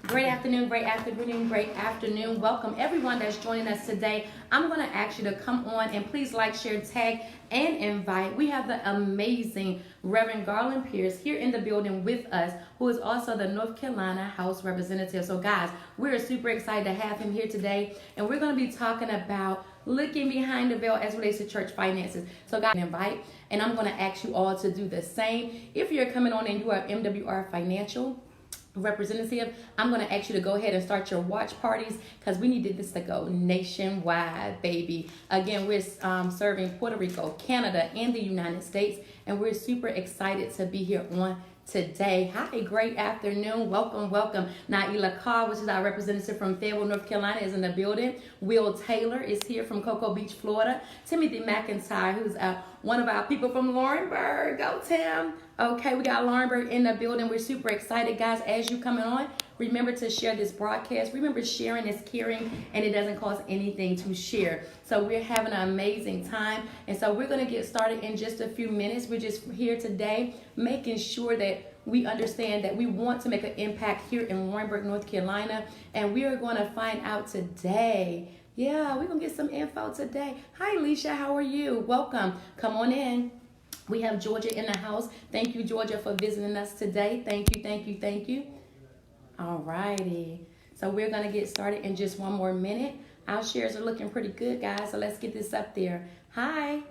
Great afternoon, great afternoon, great afternoon. Welcome everyone that's joining us today. I'm going to ask you to come on and please like, share, tag, and invite. We have the amazing Reverend Garland Pierce here in the building with us, who is also the North Carolina House Representative. So guys, we're super excited to have him here today, and we're going to be talking about looking behind the veil as relates to church finances. So guys, invite, and I'm going to ask you all to do the same. If you're coming on and you are MWR Financial representative, I'm going to ask you to go ahead and start your watch parties because we needed this to go nationwide, baby. Again, we're serving Puerto Rico, Canada, and the United States, and we're super excited to be here on today. Hi, great afternoon. Welcome, welcome. Najiyah Aldridge, which is our representative from Fayetteville, North Carolina, is in the building. Will Taylor is here from Cocoa Beach, Florida. Timothy McIntyre, who's one of our people from Laurinburg. Go, Tim. Okay, we got Laurinburg in the building. We're super excited, guys. As you coming on, remember to share this broadcast. Remember, sharing is caring, and it doesn't cost anything to share. So we're having an amazing time, and so we're going to get started in just a few minutes. We're just here today making sure that we understand that we want to make an impact here in Laurinburg, North Carolina, and we are going to find out today. Yeah, we're going to get some info today. Hi, Alicia. How are you? Welcome. Come on in. We have Georgia in the house. Thank you, Georgia, for visiting us today. Thank you, thank you, thank you. All righty. So we're going to get started in just one more minute. Our shares are looking pretty good, guys. So let's get this up there. Hi.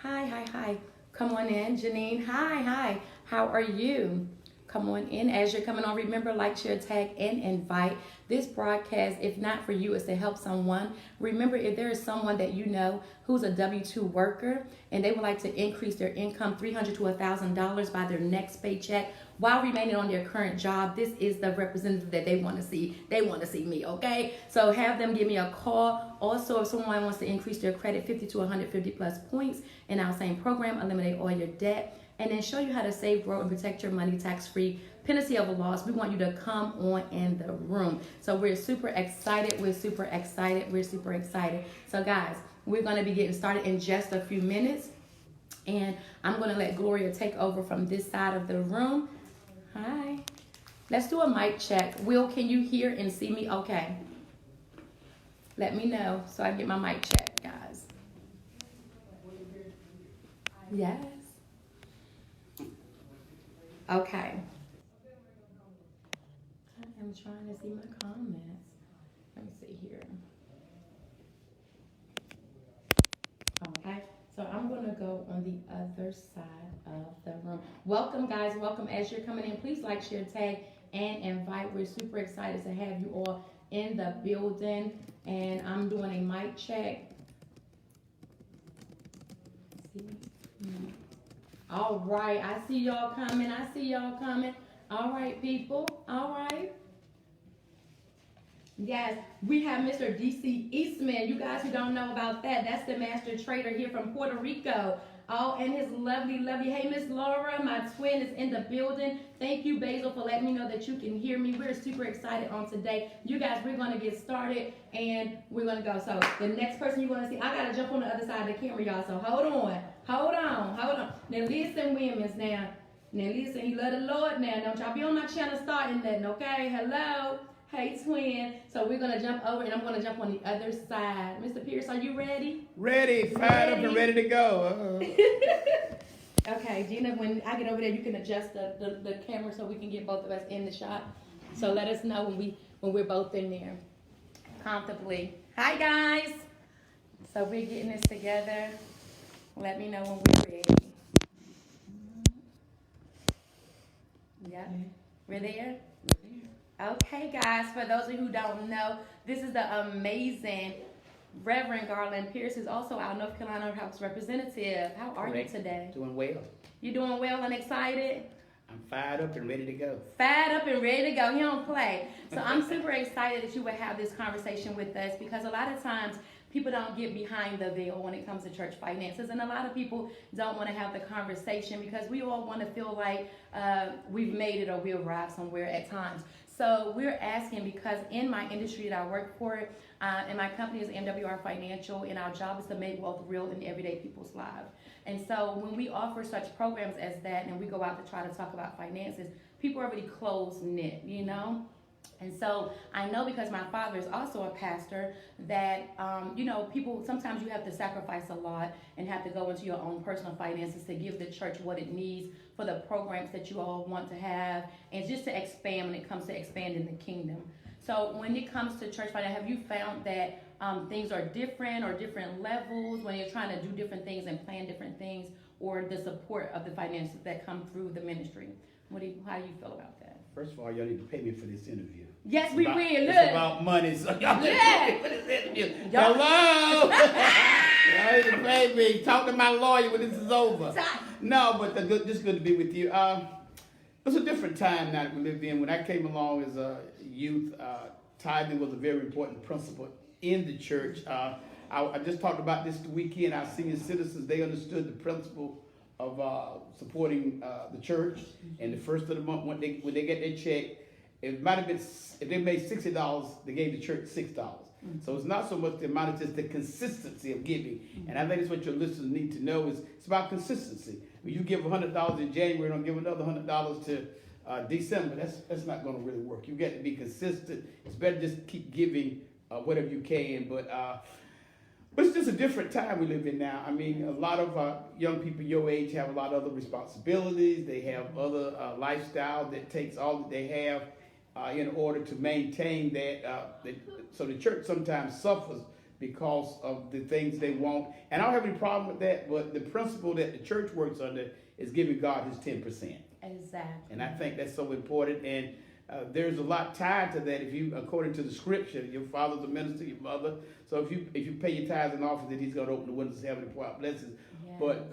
Hi, hi, hi. Come on in. Janine, hi, hi. How are you? Come on in. As you're coming on, remember, like, share, tag, and invite. This broadcast, if not for you, is to help someone. Remember, if there is someone that you know who's a W-2 worker and they would like to increase their income $300 to $1,000 by their next paycheck while remaining on their current job, this is the representative that they want to see. They want to see me, okay? So have them give me a call. Also, if someone wants to increase their credit 50 to 150 plus points in our same program, eliminate all your debt, and then show you how to save, grow, and protect your money tax-free, penalty of a loss, we want you to come on in the room. So we're super excited. We're super excited. We're super excited. So guys, we're going to be getting started in just a few minutes. And I'm going to let Gloria take over from this side of the room. Hi. Let's do a mic check. Will, can you hear and see me okay? Let me know so I get my mic check, guys. Yes. Okay. I'm trying to see my comments. Let me see here. Okay, so I'm going to go on the other side of the room. Welcome, guys. Welcome. As you're coming in, please like, share, tag, and invite. We're super excited to have you all in the building. And I'm doing a mic check. All right, I see y'all coming. I see y'all coming. All right, people. All right. Yes, we have Mr. DC Eastman. You guys who don't know about that, that's the master trader here from Puerto Rico. Oh, and his lovely, lovely, hey, Miss Laura, my twin is in the building. Thank you, Basil, for letting me know that you can hear me. We're super excited on today. You guys, we're going to get started, and we're going to go. So the next person you want to see, I got to jump on the other side of the camera, y'all, so hold on. Hold on, hold on. Now, listen, women's now. Now, listen, you love the Lord now. Don't y'all be on my channel starting nothing, okay? Hello. Hey, twin. So we're going to jump over, and I'm going to jump on the other side. Mr. Pierce, are you ready? Ready, fired up and ready to go. Okay, Gina, when I get over there, you can adjust the camera so we can get both of us in the shot. So let us know when we're both in there comfortably. Hi, guys. So we're getting this together. Let me know when we're ready. Yep. We're there? Okay, guys, for those of you who don't know, this is the amazing Reverend Garland Pierce, who's also our North Carolina House Representative. How are you today? Doing well. You doing well and excited? I'm fired up and ready to go. Fired up and ready to go. He don't play. So I'm super excited that you would have this conversation with us because a lot of times people don't get behind the veil when it comes to church finances, and a lot of people don't want to have the conversation because we all want to feel like we've made it or we arrived somewhere at times. So we're asking because in my industry that I work for, and my company is MWR Financial, and our job is to make wealth real in everyday people's lives. And so when we offer such programs as that and we go out to try to talk about finances, people are already close-knit, you know? And so I know, because my father is also a pastor, that people, sometimes you have to sacrifice a lot and have to go into your own personal finances to give the church what it needs for the programs that you all want to have, and just to expand when it comes to expanding the kingdom. So when it comes to church finance, have you found that things are different, or different levels when you're trying to do different things and plan different things, or the support of the finances that come through the ministry? How do you feel about that? First of all, y'all need to pay me for this interview. Yes, we will. It's about money, so y'all need to pay me for this interview. Hello! Y'all need to pay me. Talk to my lawyer when this is over. No, but just good to be with you. It's a different time now that we live in. When I came along as a youth, tithing was a very important principle in the church. I just talked about this the weekend. Our senior citizens, they understood the principle of supporting the church. And the first of the month, when they get their check, it might have been, if they made $60, they gave the church $6. So it's not so much the amount, it's just the consistency of giving. And I think that's what your listeners need to know, is it's about consistency. When you give $100 in January, don't give another $100 to December, that's not going to really work. You got to be consistent. It's better just keep giving whatever you can. But it's just a different time we live in now. I mean, a lot of young people your age have a lot of other responsibilities. They have other lifestyle that takes all that they have in order to maintain that. So the church sometimes suffers because of the things they want. And I don't have any problem with that, but the principle that the church works under is giving God his 10%. Exactly. And I think that's so important. And there's a lot tied to that. If you, according to the scripture, your father's a minister, your mother. So if you pay your tithes and offers, then he's going to open the windows of heaven and pour out blessings. Yes. But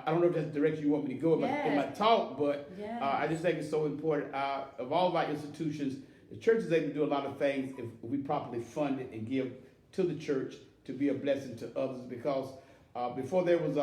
I don't know if that's the direction you want me to go in my talk, but I just think it's so important. Of all of our institutions, the church is able to do a lot of things if we properly fund it and give to the church to be a blessing to others. Because before there was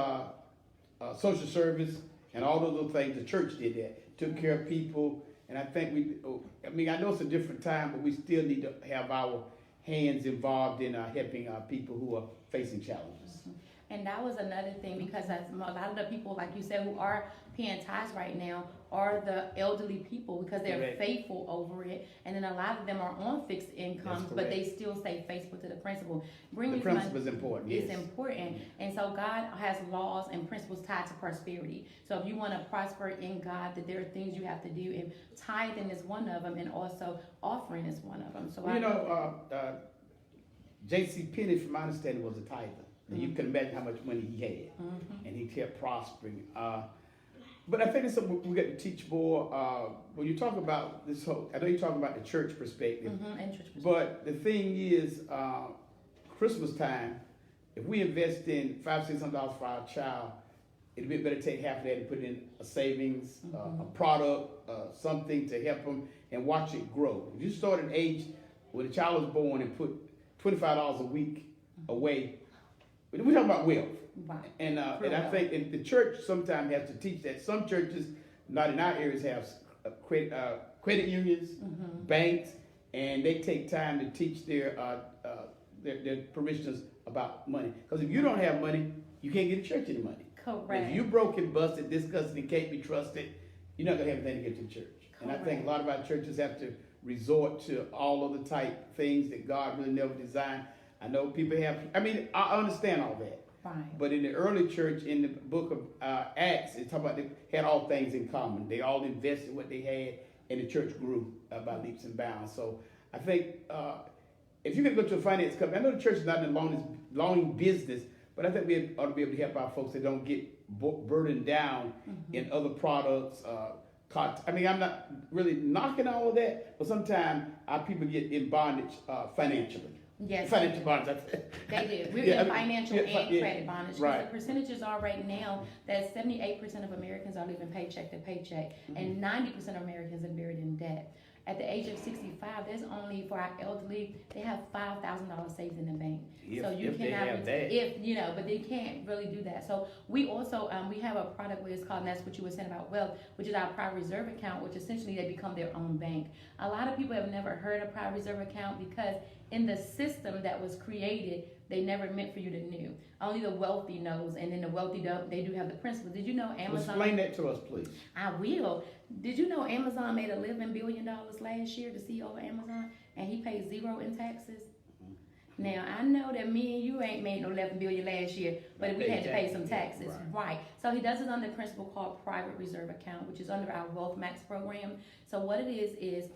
social service and all those little things, the church did that, took care of people. And I think I know it's a different time, but we still need to have our hands involved in helping people who are facing challenges. Mm-hmm. And that was another thing, because a lot of the people, like you said, who are paying tithes right now are the elderly people, because they're faithful over it. And then a lot of them are on fixed incomes, but they still stay faithful to the principle. The principle is important. It's important. And so God has laws and principles tied to prosperity. So if you want to prosper in God, that there are things you have to do, and tithing is one of them, and also offering is one of them. So J.C. Penney, from my understanding, was a tither. And you can imagine how much money he had, and he kept prospering. But I think it's something we got to teach more. When you talk about this whole, I know you're talking about the church perspective, and church perspective. But the thing is, Christmas time, if we invest in $500-600 for our child, it'd be better to take half of that and put it in a savings, a product, something to help them and watch it grow. If you start at age when the child is born and put $25 a week away, we're talking about wealth. Right. And I think the church sometimes has to teach that. Some churches, not in our areas, have credit unions, banks, and they take time to teach their parishioners about money. Because if you don't have money, you can't get the church any money. Correct. If you broken, busted, disgusted, and can't be trusted, you're not going to have anything to give to the church. Correct. And I think a lot of our churches have to resort to all of the type things that God really never designed. I know people have, I understand all that. Fine. But in the early church, in the book of Acts, it's talking about they had all things in common. They all invested what they had, and the church grew by leaps and bounds. So I think if you can go to a finance company, I know the church is not in the loaning business, but I think we ought to be able to help our folks that don't get burdened down in other products. I'm not really knocking all of that, but sometimes our people get in bondage financially. Yes, financial bondage. They do. We're in financial and credit bondage. Right. The percentages are right now that 78% of Americans are living paycheck to paycheck, and 90% of Americans are buried in debt. At the age of 65, there's only, for our elderly, they have $5,000 saved in the bank. So you cannot, but they can't really do that. So we also, we have a product where it's called, and that's what you were saying about wealth, which is our private reserve account, which essentially they become their own bank. A lot of people have never heard of private reserve account because in the system that was created, they never meant for you to know. Only the wealthy knows, and then the wealthy don't. They do have the principle. Did you know Amazon? Explain that to us, please. I will. Did you know Amazon made $11 billion last year, the CEO of Amazon, and he paid zero in taxes? Now, I know that me and you ain't made no $11 billion last year, but we had to pay some taxes. Right. So he does it under the principle called private reserve account, which is under our Wealth Max program. So what it is,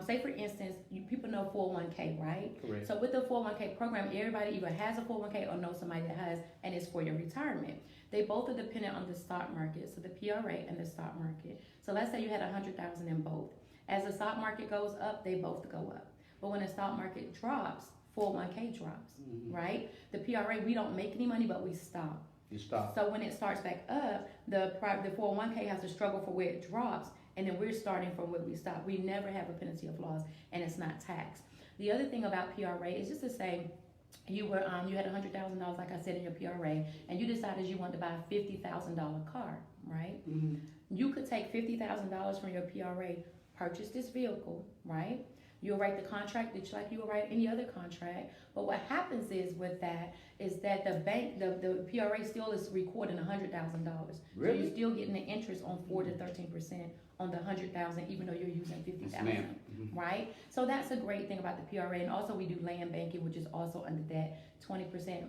say for instance, people know 401k, right? Correct. So with the 401k program, everybody either has a 401k or knows somebody that has, and it's for your retirement. They both are dependent on the stock market, so the PRA and the stock market. So let's say you had $100,000 in both. As the stock market goes up, they both go up. But when the stock market drops, 401k drops, right? The PRA, we don't make any money, but we stop. You stop. So when it starts back up, the 401k has to struggle for where it drops, and then we're starting from where we stop. We never have a penalty of loss, and it's not taxed. The other thing about PRA is just to say, you had $100,000, like I said, in your PRA, and you decided you wanted to buy a $50,000 car, right? You could take $50,000 from your PRA, purchase this vehicle, right? You'll write the contract just like you will write any other contract. But what happens is with that is that the bank, the PRA still is recording $100,000. Really? So you're still getting the interest on 4 to 13% on the $100,000, even though you're using $50,000, right? So that's a great thing about the PRA. And also we do land banking, which is also under that 20%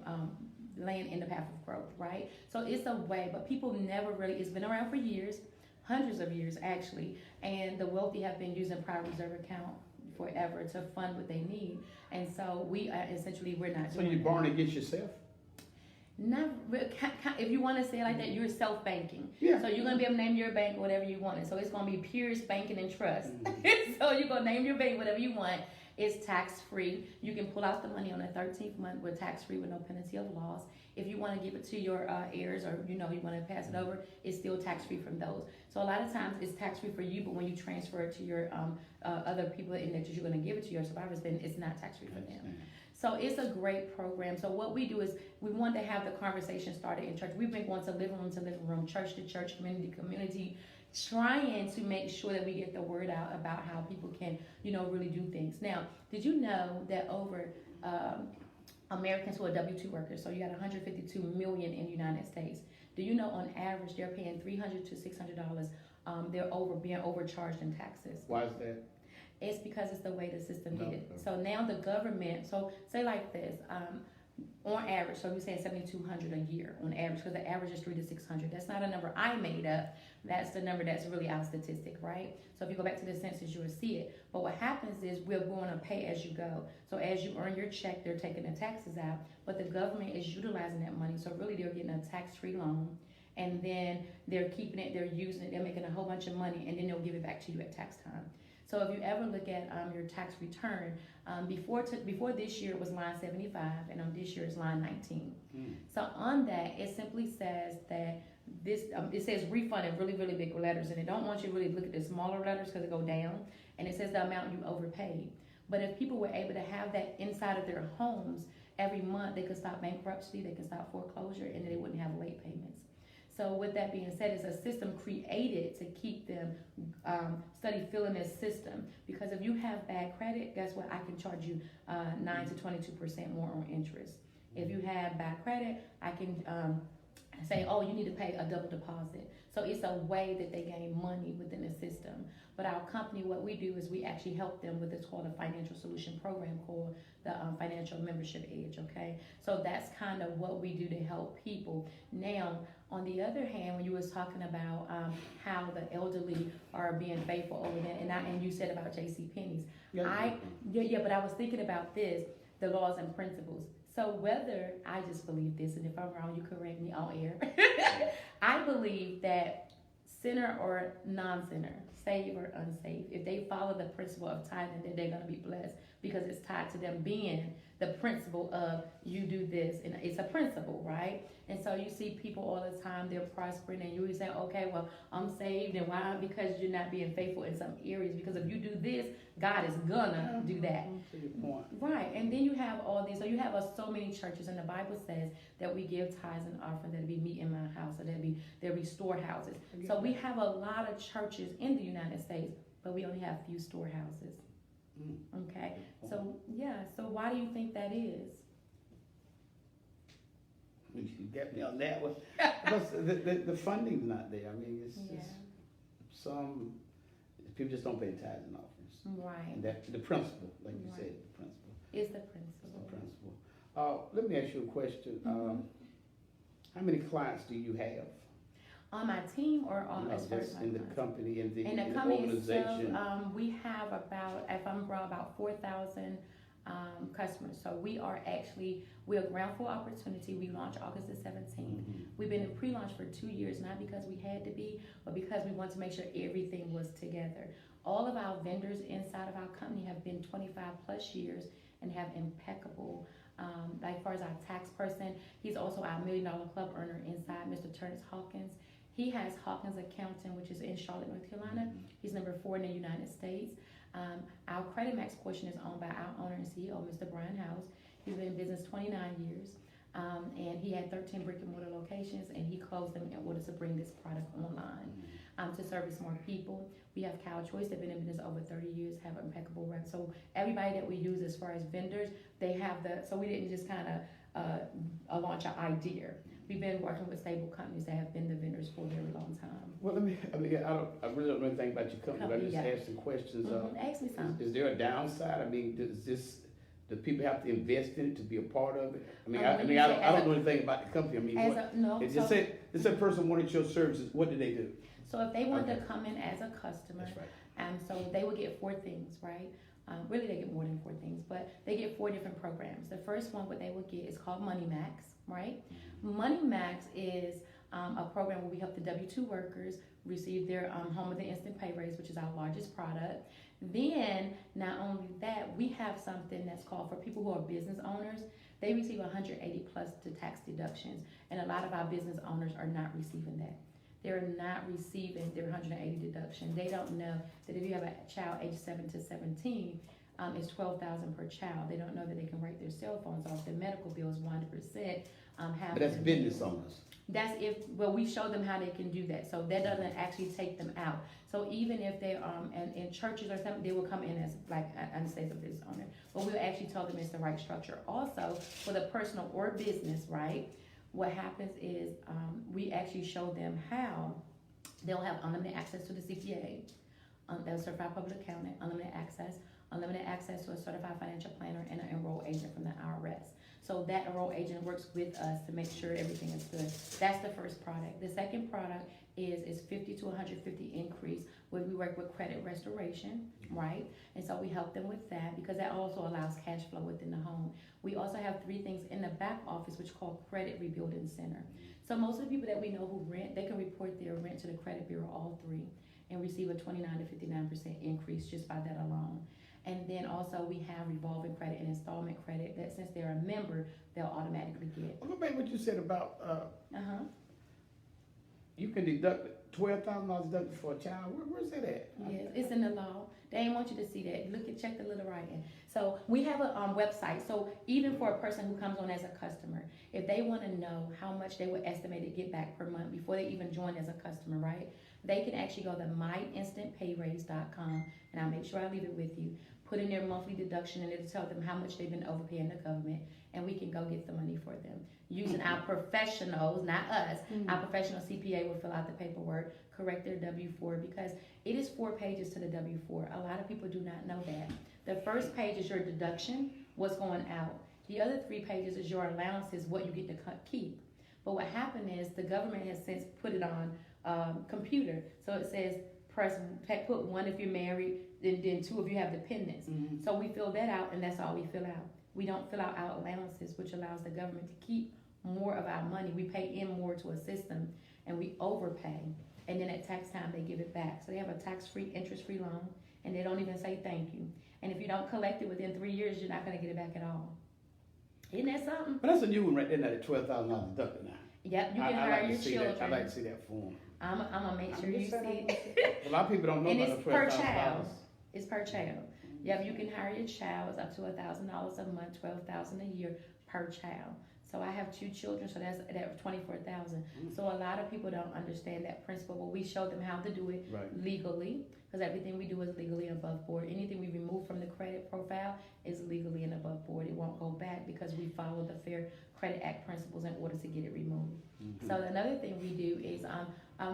land in the path of growth, right? So it's a way, but people never really, it's been around for years, hundreds of years actually, and the wealthy have been using private reserve account forever to fund what they need, and so we essentially we're not. So you're borrowing against yourself? Not if you want to say it like that, you're self-banking. Yeah. So you're gonna be able to name your bank whatever you want, so it's gonna be Pierce Banking and Trust. So you're gonna name your bank whatever you want. It's tax-free. You can pull out the money on the 13th month with tax-free with no penalty of loss. If you want to give it to your heirs or you want to pass it over, it's still tax-free from those. So a lot of times it's tax-free for you, but when you transfer it to your other people in that you're going to give it to your survivors, then it's not tax-free for them. So it's a great program. So what we do is we want to have the conversation started in church. We've been going to living room, church to church, community to community, trying to make sure that we get the word out about how people can, really do things. Now, did you know that over Americans who are W-2 workers, so you got 152 million in the United States. Do you know on average they're paying $300 to $600? They're being overcharged in taxes. Why is that? It's because it's the way the system did it. So now the government, so say like this, on average, so we're saying $7,200 a year on average, because the average is $300 to $600. That's not a number I made up. That's the number that's really our statistic, right? So if you go back to the census, you'll see it. But what happens is we're going to pay as you go. So as you earn your check, they're taking the taxes out, but the government is utilizing that money. So really, they're getting a tax-free loan, and then they're keeping it, they're using it, they're making a whole bunch of money, and then they'll give it back to you at tax time. So if you ever look at your tax return, before this year it was line 75, and on this year it's line 19. So on that, it simply says that this, it says refund in really, really big letters, and they don't want you to really look at the smaller letters because they go down, and it says the amount you overpaid. But if people were able to have that inside of their homes every month, they could stop bankruptcy, they could stop foreclosure, and they wouldn't have late payments. So with that being said, it's a system created to keep them study filling this system. Because if you have bad credit, guess what? I can charge you 9 to 22% more on interest. If you have bad credit, I can say, oh, you need to pay a double deposit. So it's a way that they gain money within the system. But our company, what we do is we actually help them with what's called a financial solution program called the Financial Membership Edge, okay? So that's kind of what we do to help people. Now, on the other hand, when you was talking about how the elderly are being faithful over there, and you said about JCPenney's, but I was thinking about this, the laws and principles. So whether, I just believe this, and if I'm wrong, you correct me on air. I believe that sinner or non-sinner, saved or unsaved, if they follow the principle of tithing, then they're going to be blessed, because it's tied to them being the principle of you do this, and it's a principle, right? And so you see people all the time, they're prospering, and you say, okay, well, I'm saved, and why? Because you're not being faithful in some areas, because if you do this, God is gonna do that. Right, and then you have all these, so you have so many churches, and the Bible says that we give tithes and offering, that'll be meat in my house, or there'll be storehouses. So we have a lot of churches in the United States, but we only have few storehouses. Okay, so so why do you think that is? You got me on that one. Because the funding's not there. I mean, it's some people just don't pay tithes and offerings. Right. And that the principle, like you said, the principle. It's the principle. It's the principle. Let me ask you a question. How many clients do you have? On my team or on as far as my in the clients? company, in the company organization? itself, we have about, if I'm wrong, about 4,000 customers. So we're a ground floor opportunity. We launched August the 17th. We've been in pre-launch for 2 years, not because we had to be, but because we wanted to make sure everything was together. All of our vendors inside of our company have been 25 plus years and have impeccable, like as far as our tax person, he's also our $1 Million Club earner inside, Mr. Terrence Hawkins. He has Hawkins Accounting, which is in Charlotte, North Carolina. He's number 4 in the United States. Our Credit Max portion is owned by our owner and CEO, Mr. Brian House. He's been in business 29 years, and he had 13 brick and mortar locations, and he closed them in order to bring this product online to service more people. We have Cow Choice, they've been in business over 30 years, have impeccable run. So everybody that we use as far as vendors, they have so we didn't just kind of launch an idea. We've been working with stable companies that have been the vendors for a very long time. Well, I really don't know anything about your company, but I just asked some questions. Ask me something. Is there a downside? I mean, do people have to invest in it to be a part of it? I don't know anything about the company. I mean, just say a person wanted your services, what do they do? So if they want to come in as a customer, that's right. So they would get 4 things, right? Really, they get more than 4 things, but they get 4 different programs. The first one, what they would get is called Money Max, right? Money Max is a program where we help the W-2 workers receive their home with the instant pay raise, which is our largest product. Then, not only that, we have something that's called for people who are business owners. They receive 180 plus to tax deductions, and a lot of our business owners are not receiving that. They're not receiving their 180 deduction. They don't know that if you have a child age 7 to 17, it's $12,000 per child. They don't know that they can write their cell phones off. Their medical bills 100%. But that's business owners. That's we show them how they can do that. So that doesn't actually take them out. So even if they're in churches or something, they will come in as like an a business owner. But we'll actually tell them it's the right structure. Also, for the personal or business, right? What happens is we actually show them how they'll have unlimited access to the CPA, they'll certified public accountant, unlimited access to a certified financial planner, and an enrolled agent from the IRS. So that enrolled agent works with us to make sure everything is good. That's the first product. The second product is 50 to 150 increase, where we work with credit restoration, right? And so we help them with that because that also allows cash flow within the home. We also have 3 things in the back office, which called Credit Rebuilding Center. So most of the people that we know who rent, they can report their rent to the credit bureau, all 3, and receive a 29 to 59% increase just by that alone. And then also we have revolving credit and installment credit that since they're a member, they'll automatically get. Well, go back what you said about you can deduct $12,000 deducted for a child. Where's that at? Yes, it's in the law. They ain't want you to see that. Check the little writing. So we have a website. So even for a person who comes on as a customer, if they want to know how much they would estimate to get back per month before they even join as a customer, right? They can actually go to myinstantpayraise.com, and I'll make sure I leave it with you. Put in their monthly deduction, and it'll tell them how much they've been overpaying the government, and we can go get the money for them. Using our professionals, not us, our professional CPA will fill out the paperwork, correct their W-4, because it is 4 pages to the W-4. A lot of people do not know that. The first page is your deduction, what's going out. The other 3 pages is your allowances, what you get to keep. But what happened is the government has since put it on computer. So it says put 1 if you're married, then 2 if you have dependents. So we fill that out, and that's all we fill out. We don't fill out our allowances, which allows the government to keep more of our money. We pay in more to a system, and we overpay. And then at tax time, they give it back. So they have a tax-free, interest-free loan, and they don't even say thank you. And if you don't collect it within 3 years, you're not going to get it back at all. Isn't that something? But that's a new one right there, that $12,000 deducted now. Yep, you can hire your children. I'd like to see that form. I'm gonna make sure you see it. A lot of people don't know and about it's the per $12,000. child. It's per child. Yep, you can hire your child. It's up to $1,000 a month, $12,000 a year per child. So I have 2 children, so that's $24,000. So a lot of people don't understand that principle, but we show them how to do it legally, because everything we do is legally and above board. Anything we remove from the credit profile is legally and above board. It won't go back because we follow the Fair Credit Act principles in order to get it removed. So another thing we do is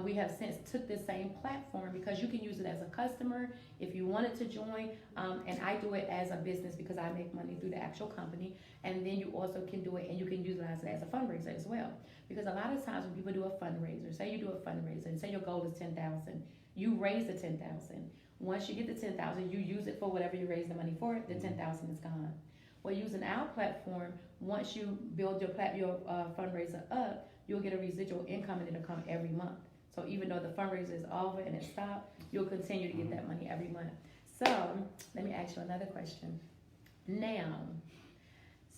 we have since took this same platform because you can use it as a customer if you wanted to join, and I do it as a business because I make money through the actual company, and then you also can do it and you can utilize it as a fundraiser as well. Because a lot of times when people do a fundraiser, say you do a fundraiser and say your goal is 10,000, you raise the 10,000. Once you get the 10,000, you use it for whatever you raise the money for. The 10,000 is gone. Well, using our platform, once you build your fundraiser up, you'll get a residual income and it'll come every month. So even though the fundraiser is over and it stopped, you'll continue to get that money every month. So let me ask you another question. Now,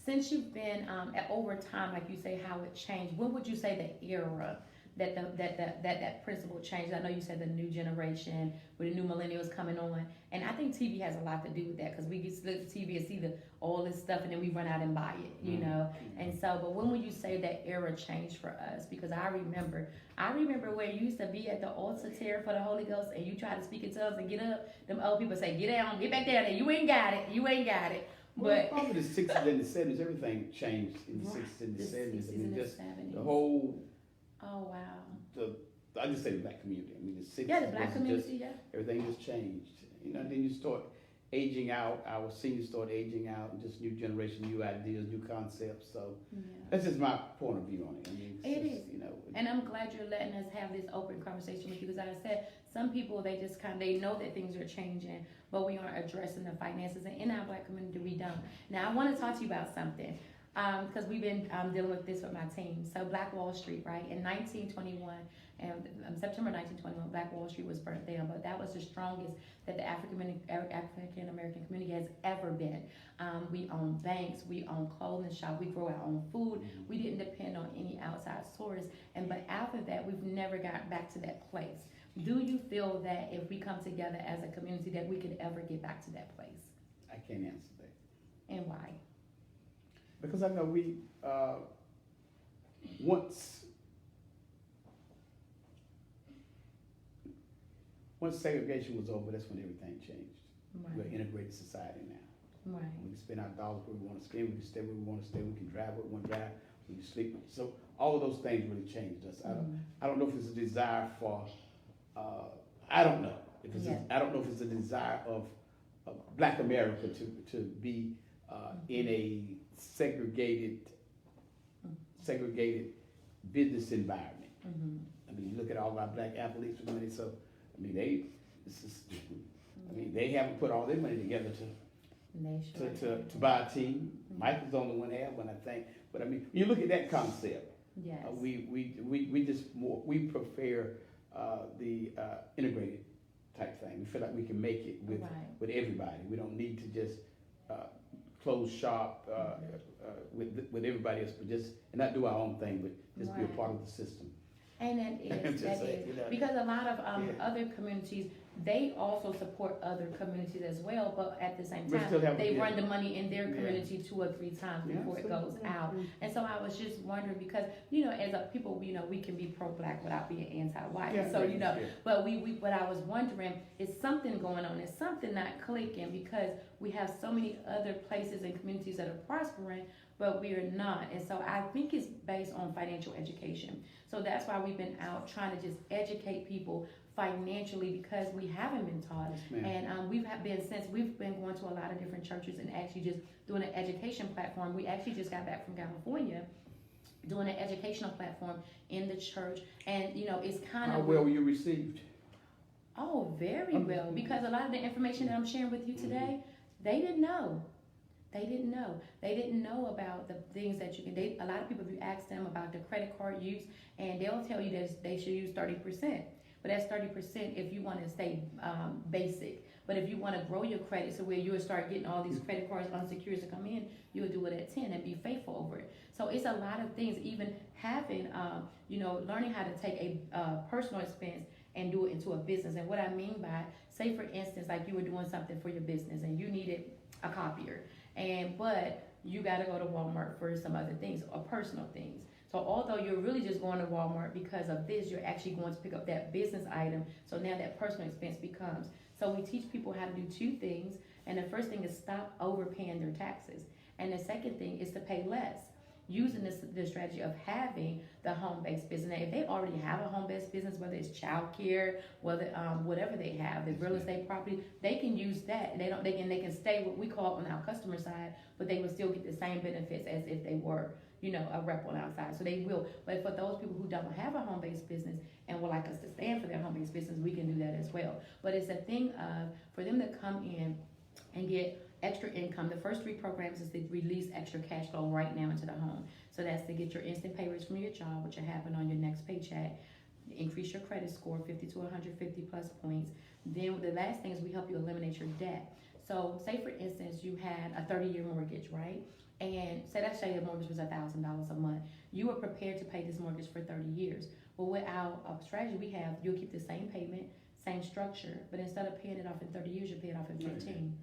since you've been over time, like you say, how it changed, when would you say the era that principle changed? I know you said the new generation with the new millennials coming on, and I think TV has a lot to do with that because we get to look at TV and see all this stuff, and then we run out and buy it, you know. And so, but when would you say that era changed for us? Because I remember where you used to be at the altar tear for the Holy Ghost, and you try to speak in tongues and get up. Them old people say, "Get down, get back down there. You ain't got it. You ain't got it." Well, probably the 60s and the 70s, everything changed in the 60s and the 70s. I mean, just 70s. The whole. Oh wow. I just say the black community. I mean, the 60s. Yeah, the black community. Everything just changed. You know, then you start aging out. Our seniors start aging out, and just new generation, new ideas, new concepts. So that's just my point of view on it. I mean, it is. You know. And I'm glad you're letting us have this open conversation with you because, like I said, some people they just they know that things are changing, but we aren't addressing the finances. And in our black community, we don't. Now, I want to talk to you about something. Because we've been dealing with this with my team. So Black Wall Street, right? In 1921, and September 1921, Black Wall Street was burnt down, but that was the strongest that the African American community has ever been. We own banks, we own clothing shops, we grow our own food. We didn't depend on any outside source. But after that, we've never got back to that place. Do you feel that if we come together as a community that we could ever get back to that place? I can't answer that. And why? Because I know we, once segregation was over, that's when everything changed. Right. We're an integrated society now. Right. We can spend our dollars where we want to spend, we can stay where we want to stay, we can drive where we want to drive, we can sleep. So all of those things really changed us. I don't know if it's a desire for, I don't know. I don't know if it's a desire of Black America to be in a segregated business environment. I mean, you look at all of our black athletes with money. So, I mean, they haven't put all their money together to buy a team. Michael's the only one that had one, I think. But I mean, you look at that concept. Yes. We prefer the integrated type thing. We feel like we can make it with everybody. We don't need to just close shop with everybody else, but just and not do our own thing, but just be a part of the system. And that is because a lot of other communities, they also support other communities as well, but at the same time, they run the money in their community 2 or 3 times before it goes out. And so I was just wondering because, you know, as a people, you know, we can be pro-black without being anti-white. So, you know, but what I was wondering is something going on, is something not clicking because we have so many other places and communities that are prospering, but we are not. And so I think it's based on financial education. So that's why we've been out trying to just educate people financially because we haven't been taught. Yes, and we've been going to a lot of different churches and actually just doing an education platform. We actually just got back from California doing an educational platform in the church. And, you know, it's kind of... How well were you received? Oh, very well. Because a lot of the information that I'm sharing with you today, they didn't know. They didn't know. They didn't know about the things that you can. A lot of people, if you ask them about the credit card use, and they'll tell you that they should use 30%. But that's 30% if you want to stay basic. But if you want to grow your credit so where you'll start getting all these credit cards unsecured to come in, you'll do it at 10 and be faithful over it. So it's a lot of things. Even having, learning how to take a personal expense and do it into a business. And what I mean by, say for instance, like you were doing something for your business and you needed a copier. But you got to go to Walmart for some other things or personal things. So although you're really just going to Walmart because of this, you're actually going to pick up that business item. So now that personal expense becomes. So we teach people how to do 2 things. And the first thing is stop overpaying their taxes. And the second thing is to pay less. using the strategy of having the home-based business. Now, if they already have a home-based business, whether it's childcare, whether whatever they have, the real estate property, they can use that. They can stay what we call on our customer side, but they will still get the same benefits as if they were, a rep on our side. So they will. But for those people who don't have a home-based business and would like us to stand for their home-based business, we can do that as well. But it's a thing of for them to come in and get extra income. The first 3 programs is to release extra cash flow right now into the home. So that's to get your instant pay raise from your job, which will happen on your next paycheck. Increase your credit score 50 to 150 plus points. Then the last thing is we help you eliminate your debt. So say for instance you had a 30-year mortgage, right? And say your mortgage was $1,000 a month. You were prepared to pay this mortgage for 30 years. Well, with our strategy you'll keep the same payment, same structure, but instead of paying it off in 30 years, you'll pay it off in 15.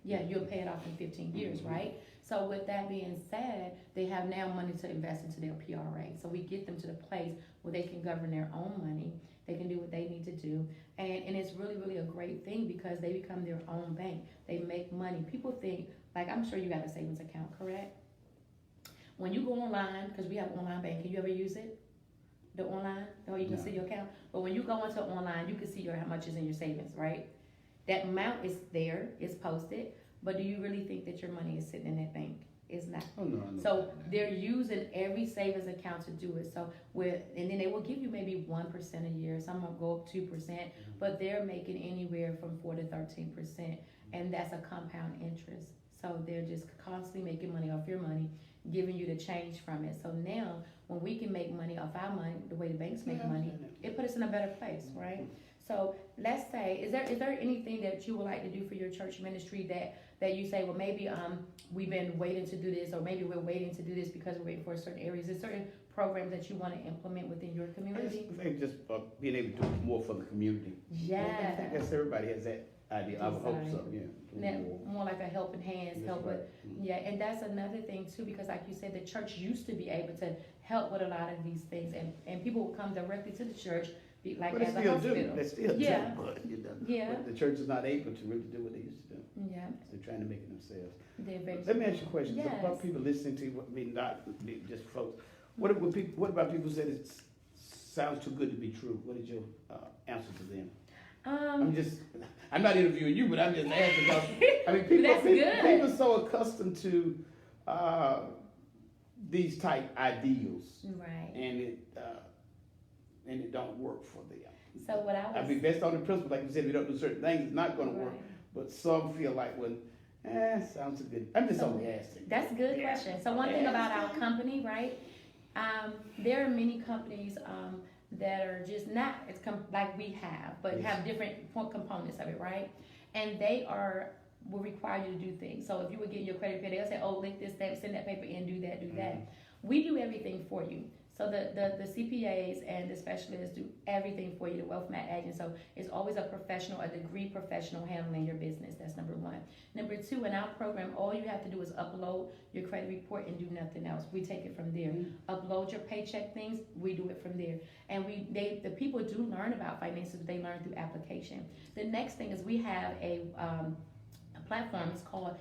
Yeah, you'll pay it off in 15 years, right? So with that being said, they have now money to invest into their PRA. So we get them to the place where they can govern their own money. They can do what they need to do. And it's really, really a great thing because they become their own bank. They make money. People think, like I'm sure you got a savings account, correct? When you go online, because we have online banking, you ever use it? The online? Or you can see your account? But when you go into online, you can see how much is in your savings, right? That amount is there, it's posted, but do you really think that your money is sitting in that bank? It's not. Oh, no. So they're using every savings account to do it. So and then they will give you maybe 1% a year. Some will go up 2%, but they're making anywhere from 4 to 13%, and that's a compound interest. So they're just constantly making money off your money, giving you the change from it. So now, when we can make money off our money, the way the banks make money, it puts us in a better place, right? So let's say, is there anything that you would like to do for your church ministry that you say, well, maybe we've been waiting to do this, or maybe we're waiting to do this because we're waiting for certain areas? Is there certain programs that you want to implement within your community? Maybe just being able to do more for the community. Yeah. I guess everybody has that idea. I would hope so, yeah. More like a helping hands, That's help right. with, and that's another thing too, because like you said, the church used to be able to help with a lot of these things, and people would come directly to the church, But as a hospital. They still Yeah. do, but, Yeah. but the church is not able to really do what they used to do. Yeah, They're trying to make it themselves. they're very. Let me ask you a question. Yes. About people listening to you, not just folks. What about people who said it sounds too good to be true? What is your answer to them? I'm not interviewing you, but I'm just asking about, people are so accustomed to these type ideals. Right. And it don't work for them. So what based on the principle, like you said, if you don't do certain things, it's not going to work. But some feel like, sounds good. I'm just only asking. That's a good question. So one thing about our company, right? There are many companies that are just not like we have, but have different components of it, right? And they will require you to do things. So if you were getting your credit report, they'll say, oh, link this, send that paper in, do that. We do everything for you. So the CPAs and the specialists do everything for you, the wealth management agent. So it's always a degree professional handling your business. That's number one. Number two, in our program, all you have to do is upload your credit report and do nothing else. We take it from there. Upload your paycheck things, we do it from there. And the people do learn about finances, but they learn through application. The next thing is we have a platform. It's called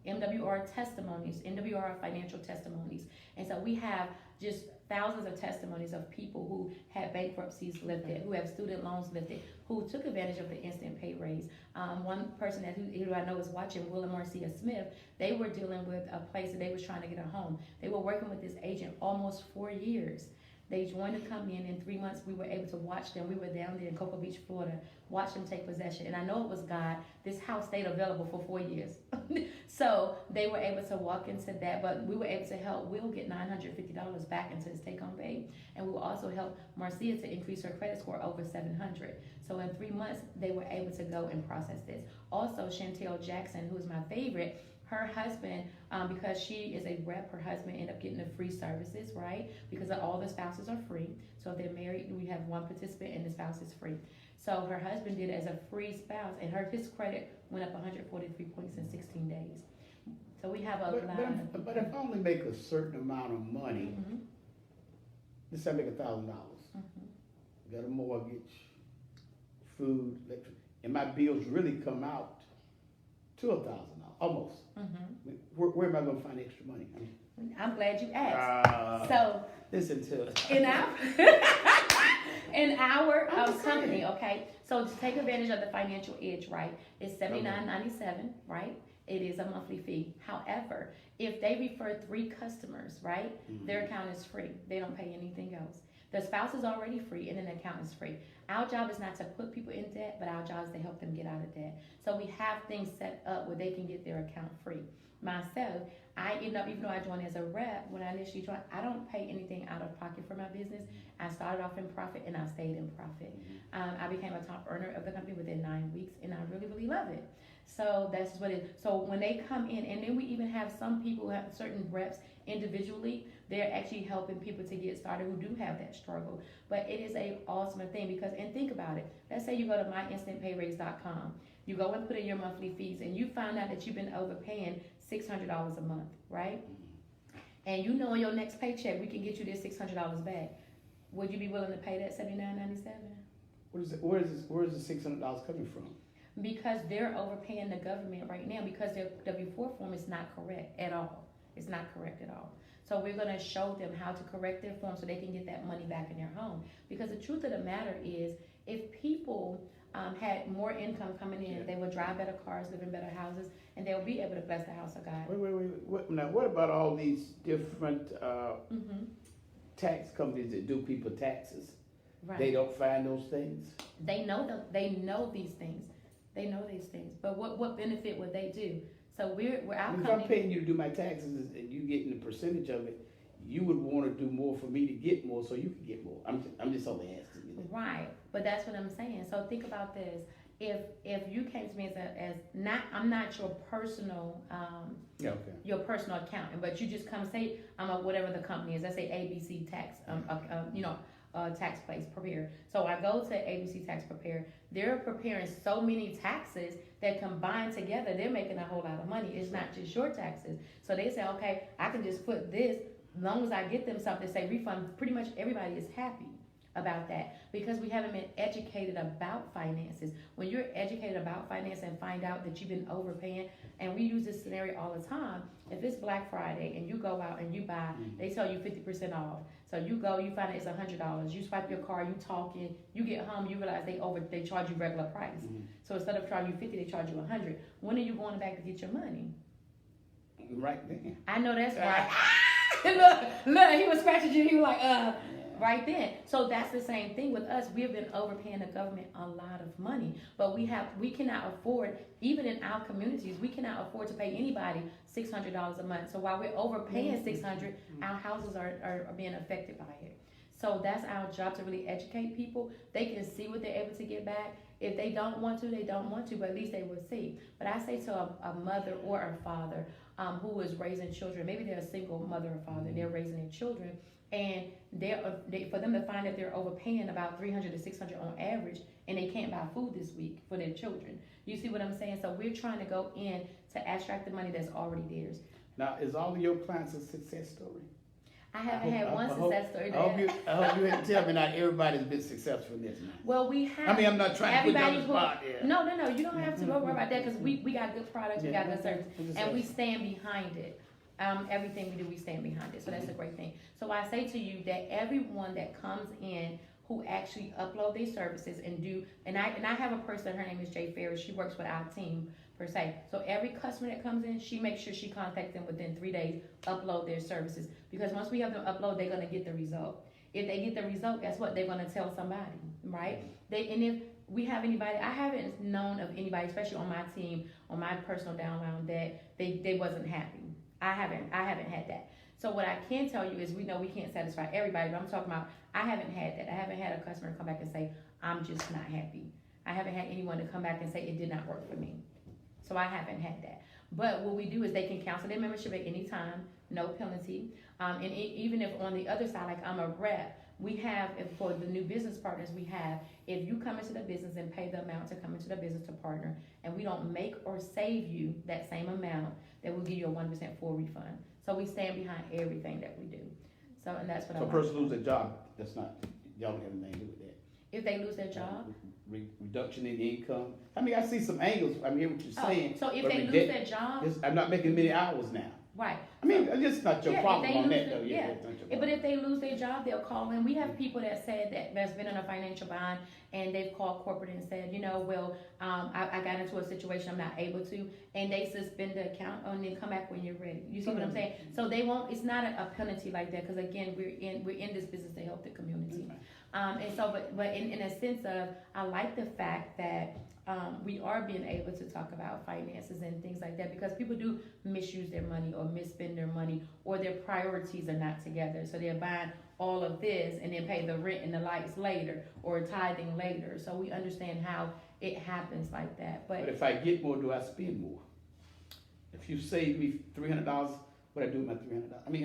MWR Testimonies, MWR Financial Testimonies. And so we have just thousands of testimonies of people who had bankruptcies lifted, who have student loans lifted, who took advantage of the instant pay raise. One person who I know is watching, Will and Marcia Smith, they were dealing with a place that they was trying to get a home. They were working with this agent almost 4 years. They joined the company, and in 3 months, we were able to watch them. We were down there in Cocoa Beach, Florida, watch them take possession. And I know it was God. This house stayed available for 4 years. So they were able to walk into that, but we were able to help Will get $950 back into his take-home pay. And we will also help Marcia to increase her credit score over 700. So in 3 months, they were able to go and process this. Also, Chantel Jackson, who is my favorite, her husband, because she is a rep, her husband ended up getting the free services, right? Because all the spouses are free. So if they're married, we have one participant and the spouse is free. So her husband did it as a free spouse, and his credit went up 143 points in 16 days. So we have But if I only make a certain amount of money, let's say I make $1,000, got a mortgage, food, electric, and my bills really come out to $1,000, almost. Where am I going to find extra money? I'm glad you asked. So listen to it. in our in our company, okay. So to take advantage of the financial edge, right, it's $79.97, right? It is a monthly fee. However, if they refer 3 customers, right, their account is free. They don't pay anything else. The spouse is already free, and then the account is free. Our job is not to put people in debt, but our job is to help them get out of debt. So we have things set up where they can get their account free. Myself, even though I joined as a rep, when I initially joined, I don't pay anything out of pocket for my business. I started off in profit, and I stayed in profit. I became a top earner of the company within 9 weeks, and I really, really love it. So that's what it is. So when they come in, and then we even have some people who have certain reps individually, they're actually helping people to get started who do have that struggle. But it is an awesome thing because, and think about it, let's say you go to myinstantpayraise.com, you go and put in your monthly fees, and you find out that you've been overpaying $600 a month, right? And you know in your next paycheck, we can get you this $600 back. Would you be willing to pay that $79.97? Where is the $600 coming from? Because they're overpaying the government right now because their W-4 form is not correct at all. It's not correct at all. So we're going to show them how to correct their form so they can get that money back in their home. Because the truth of the matter is, if people had more income coming in, they would drive better cars, live in better houses, and they'll be able to bless the house of God. Wait. Now, what about all these different tax companies that do people taxes? Right. They don't find those things? They know these things. They know these things. But what benefit would they do? So we're our company. If I'm paying you to do my taxes and you getting a percentage of it, you would want to do more for me to get more so you can get more. I'm just only asking you that. Right. But that's what I'm saying. So think about this. If you came to me as I'm not your personal your personal accountant, but you just come say I'm a whatever the company is. Let's say ABC Tax tax place prepare. So I go to ABC Tax Prepare. They're preparing so many taxes that combined together, they're making a whole lot of money. It's not just your taxes. So they say, okay, I can just put this, as long as I get them something, say refund, pretty much everybody is happy about that because we haven't been educated about finances. When you're educated about finance and find out that you've been overpaying, and we use this scenario all the time, if it's Black Friday and you go out and you buy, they tell you 50% off. So you go, you find out it's $100. You swipe your card, you talking, you get home, you realize they charge you regular price. So instead of charging you 50, they charge you 100. When are you going back to get your money? Right then. I know that's right. look, he was scratching you. He was like, right then. So that's the same thing with us. We have been overpaying the government a lot of money, but we cannot afford, even in our communities, we cannot afford to pay anybody $600 a month. So while we're overpaying $600, our houses are being affected by it. So that's our job, to really educate people. They can see what they're able to get back. If they don't want to, they don't want to, but at least they will see. But I say to a mother or a father who is raising children, maybe they're a single mother or father, they're raising their children, and for them to find that they're overpaying about $300 to $600 on average, and they can't buy food this week for their children. You see what I'm saying? So we're trying to go in to abstract the money that's already theirs. Now, is all of your clients a success story? I haven't had one success story. I hope you didn't tell me not everybody's been successful in this. Well, we have. I mean, I'm not trying to put you on the spot. No. You don't have to worry about that because we got good products, we got good service, and we stand behind it. Everything we do, we stand behind it. So that's a great thing. So I say to you that everyone that comes in who actually upload their services and I have a person, her name is Jay Ferris. She works with our team per se. So every customer that comes in, she makes sure she contacts them within 3 days, upload their services. Because once we have them upload, they're going to get the result. If they get the result, guess what? They're going to tell somebody, right? And if we have anybody, I haven't known of anybody, especially on my team, on my personal downline, that they wasn't happy. I haven't had that. So what I can tell you is we know we can't satisfy everybody, but I'm talking about I haven't had that. I haven't had a customer come back and say, I'm just not happy. I haven't had anyone to come back and say it did not work for me. So I haven't had that. But what we do is they can cancel their membership at any time, no penalty. And even if on the other side, like I'm a rep, we have, for the new business partners we have, if you come into the business and pay the amount to come into the business to partner, and we don't make or save you that same amount, then we'll give you a 1% full refund. So we stand behind everything that we do. So, and that's what I want. So a person lose their job, that's not, y'all don't have anything to do with that. If they lose their job? Reduction in income. I mean, I see some angles. I hear what you're saying. So if they lose their job? I'm not making many hours now. Right. I mean, it's not your problem on that, though. Yeah. But if they lose their job, they'll call in. We have people that said that's been in a financial bind, and they've called corporate and said, I got into a situation I'm not able to, and they suspend the account and then come back when you're ready. You see what I'm saying? So they won't. It's not a penalty like that, because again, we're in this business to help the community. And so, but in a sense of, I like the fact that we are being able to talk about finances and things like that, because people do misuse their money or misspend their money, or their priorities are not together. So they're buying all of this and then pay the rent and the lights later, or tithing later. So we understand how it happens like that. But if I get more, do I spend more? If you save me $300, what I do with my $300? I mean,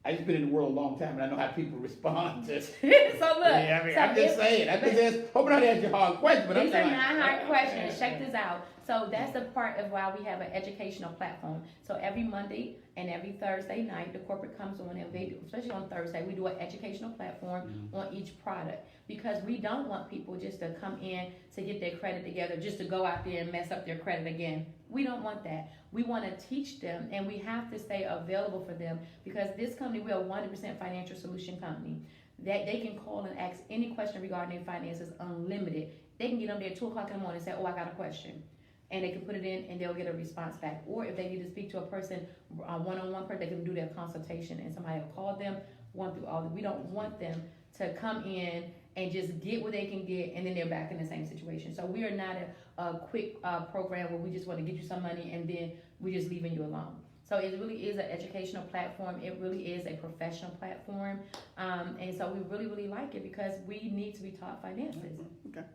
I just been in the world a long time, and I know how people respond to. So look, I'm just saying. I'm just hoping I didn't ask you a hard question, but these are not hard questions. Check this out. So that's a part of why we have an educational platform. So every Monday and every Thursday night, the corporate comes on, and they, especially on Thursday, we do an educational platform on each product, because we don't want people just to come in to get their credit together, just to go out there and mess up their credit again. We don't want that. We want to teach them, and we have to stay available for them, because this company, we're a 100% financial solution company. That they can call and ask any question regarding their finances, unlimited. They can get them there at 2 o'clock in the morning and say, I got a question. And they can put it in, and they'll get a response back. Or if they need to speak to a person, one-on-one person, they can do their consultation, and somebody will call them, one through all. We don't want them to come in and just get what they can get, and then they're back in the same situation. So we are not a quick program where we just want to get you some money and then we're just leaving you alone. So it really is an educational platform. It really is a professional platform. And so we really, really like it, because we need to be taught finances. Okay.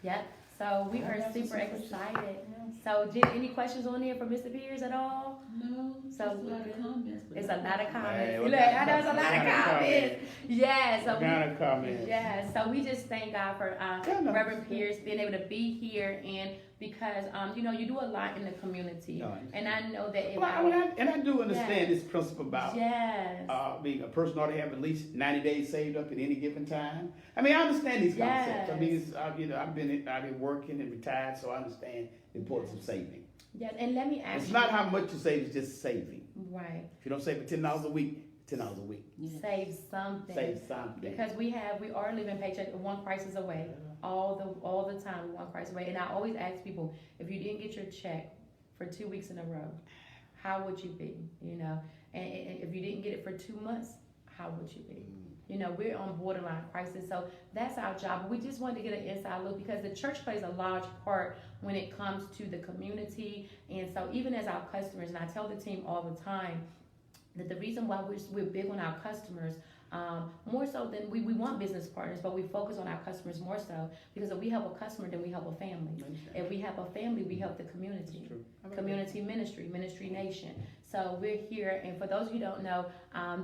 Yep. So we are super excited. So any questions on there for Mr. Pierce at all? No. So a lot of comments. It's a lot of comments. Hey, Look, I know it's a lot of comments. Yeah. So comments. yeah. So we just thank God for Reverend Pierce being able to be here, and because you do a lot in the community, and I know that. I do understand this principle about being a person ought to have at least 90 days saved up at any given time. I mean, I understand these concepts. I mean, I've been out here working and retired, so I understand the importance of saving. Yes, and let me ask you. It's not how much you save; it's just saving. Right. If you don't save for $10 a week, $10 a week. Save something. Save something. Because we are living paycheck one crisis away. All the time, one crisis away. And I always ask people, if you didn't get your check for 2 weeks in a row, how would you be? And if you didn't get it for 2 months, how would you be? We're on borderline crisis, so that's our job. We just wanted to get an inside look, because the church plays a large part when it comes to the community. And so even as our customers, and I tell the team all the time that the reason why we're big on our customers, more so than we want business partners, but we focus on our customers more so, because if we help a customer, then we help a family. If we help a family, we help the community. Community Ministry Nation. So we're here, and for those of you who don't know,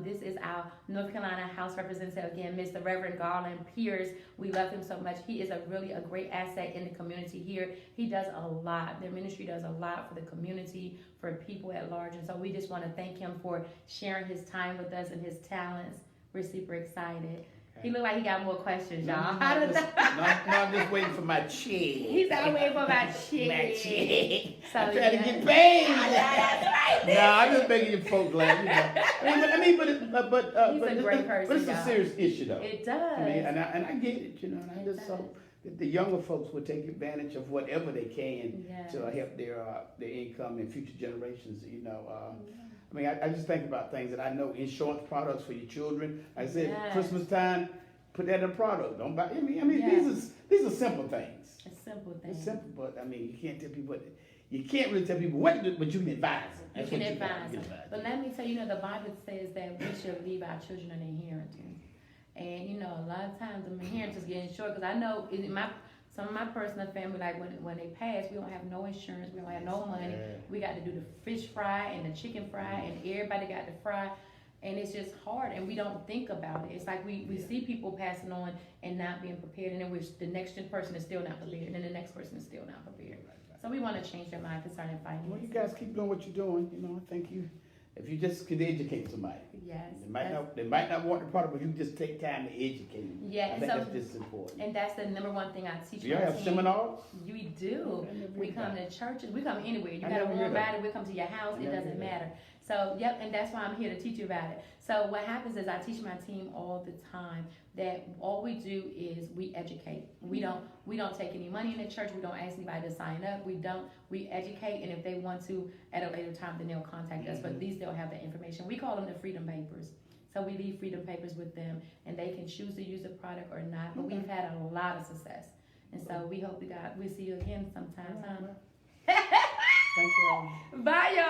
this is our North Carolina House Representative, again, Mr. Reverend Garland Pierce. We love him so much. He is a great asset in the community here. He does a lot. Their ministry does a lot for the community, for people at large, and so we just want to thank him for sharing his time with us and his talents. We're super excited. He looked like he got more questions, y'all. No, I'm just waiting for my check. He's out waiting for my check. My check. So, I'm trying to get paid. That's right. No, I'm just making you folks laugh. But he's a great person. But it's a serious issue, though. It does. I mean, and I get it, and I just hope that the younger folks will take advantage of whatever they can to help their income and future generations. I mean, I just think about things that I know, insurance products for your children. Like I said, Christmas time, put that in a product. Don't buy. I mean, these are simple things. It's simple things. It's simple, but I mean, you can't really tell people what to do, but you can advise them. You can advise them. But let me tell you, the Bible says that we should leave our children an inheritance. And a lot of times the inheritance is getting short, because I know some of my personal family, like when they pass, we don't have no insurance, we don't have no money. We got to do the fish fry and the chicken fry, and everybody got to fry, and it's just hard, and we don't think about it. It's like we see people passing on and not being prepared, and then the next person is still not prepared, and then the next person is still not prepared. So we want to change their mind concerning finances. Well, you guys keep doing what you're doing. I think if you just could educate somebody. Yes. They might not want the product, but you just take time to educate them. Yeah, I think that's just important. And that's the number one thing I teach. Do you have seminars? We do. We come to churches. We come anywhere. You I got a never warm heard that. body. We come to your house. I It never doesn't heard that. matter. So, yep, and that's why I'm here to teach you about it. So what happens is I teach my team all the time that all we do is we educate. We don't take any money in the church. We don't ask anybody to sign up. We educate, and if they want to at a later time, then they'll contact us. But at least they'll have the information. We call them the Freedom Papers. So we leave Freedom Papers with them, and they can choose to use the product or not. But we've had a lot of success, and so we hope we'll see you again sometime. Thank you all. Bye, y'all.